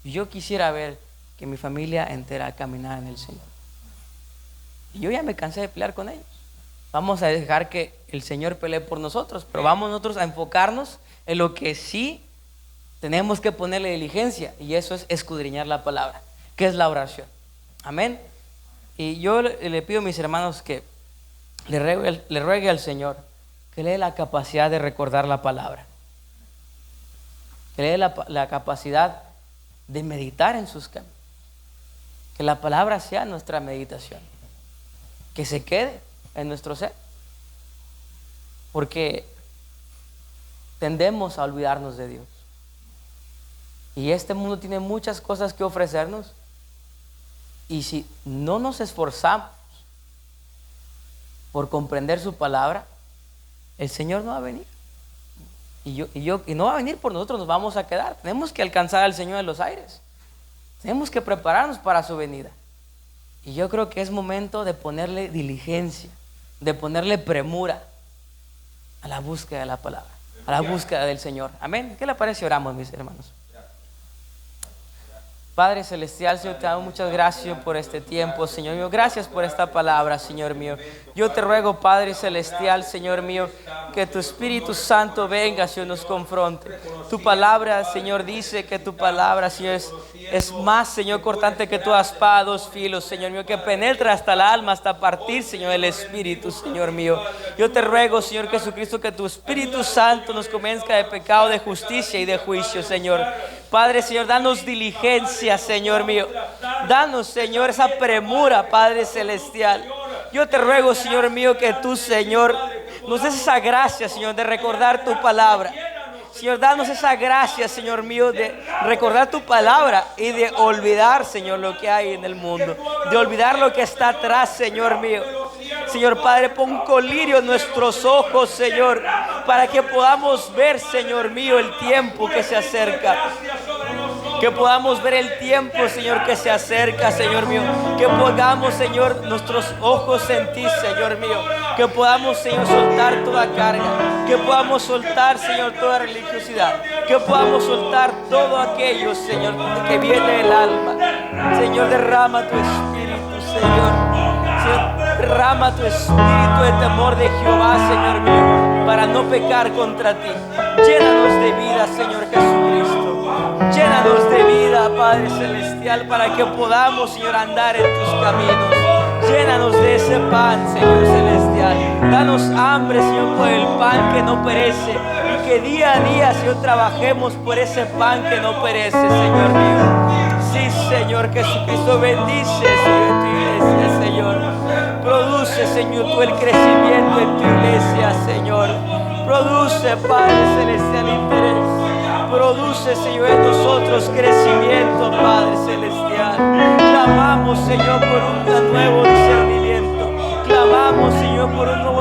yo quisiera ver que mi familia entera caminara en el Señor. Y yo ya me cansé de pelear con ellos. Vamos a dejar que el Señor pelee por nosotros, pero vamos nosotros a enfocarnos en lo que sí tenemos que ponerle diligencia, y eso es escudriñar la palabra, que es la oración. Amén. Y yo le pido a mis hermanos que le ruegue al Señor que le dé la capacidad de recordar la palabra, que le dé la capacidad de meditar en sus caminos, que la palabra sea nuestra meditación, que se quede en nuestro ser, porque tendemos a olvidarnos de Dios. Y este mundo tiene muchas cosas que ofrecernos, y si no nos esforzamos por comprender su palabra, el Señor no va a venir. Y no va a venir por nosotros, nos vamos a quedar. Tenemos que alcanzar al Señor en los aires. Tenemos que prepararnos para su venida. Y yo creo que es momento de ponerle diligencia, de ponerle premura a la búsqueda de la palabra, a la búsqueda del Señor. Amén. ¿Qué le parece si oramos, mis hermanos? Padre celestial, Señor, te damos muchas gracias por este tiempo, Señor mío. Gracias por esta palabra, Señor mío. Yo te ruego, Padre celestial, Señor mío, que tu Espíritu Santo venga, Señor, nos confronte. Tu palabra, Señor, dice que tu palabra, Señor, es más, Señor, cortante que toda espada, dos filos, Señor mío, que penetra hasta el alma, hasta partir, Señor, el Espíritu, Señor mío. Yo te ruego, Señor Jesucristo, que tu Espíritu Santo nos convenzca de pecado, de justicia y de juicio, Señor. Padre, Señor, danos diligencia, Señor mío. Danos, Señor, esa premura, Padre celestial. Yo te ruego, Señor mío, que tú, Señor, nos des esa gracia, Señor, de recordar tu palabra. Señor, danos esa gracia, Señor mío, de recordar tu palabra y de olvidar, Señor, lo que hay en el mundo. De olvidar lo que está atrás, Señor mío. Señor Padre, pon colirio en nuestros ojos, Señor, para que podamos ver, Señor mío, el tiempo que se acerca. Que podamos ver el tiempo, Señor, que se acerca, Señor mío. Que pongamos, Señor, nuestros ojos en ti, Señor mío. Que podamos, Señor, soltar toda carga. Que podamos soltar, Señor, toda religiosidad. Que podamos soltar todo aquello, Señor, que viene del alma. Señor, derrama tu espíritu, Señor. Señor, derrama tu espíritu de temor de Jehová, Señor mío, para no pecar contra ti. Llénanos de vida, Señor Jesucristo. Llénanos de vida, Padre celestial, para que podamos, Señor, andar en tus caminos. Llénanos de ese pan, Señor celestial. Danos hambre, Señor, por el pan que no perece, y que día a día, Señor, trabajemos por ese pan que no perece, Señor mío. Sí, Señor Jesucristo, bendice, Señor, tu iglesia, Señor. Produce, Señor, tú el crecimiento en tu iglesia, Señor. Produce, Padre celestial, interés. Produce, Señor, en nosotros crecimiento, Padre celestial. Clamamos, Señor, por un nuevo discernimiento. Clamamos, Señor, por un nuevo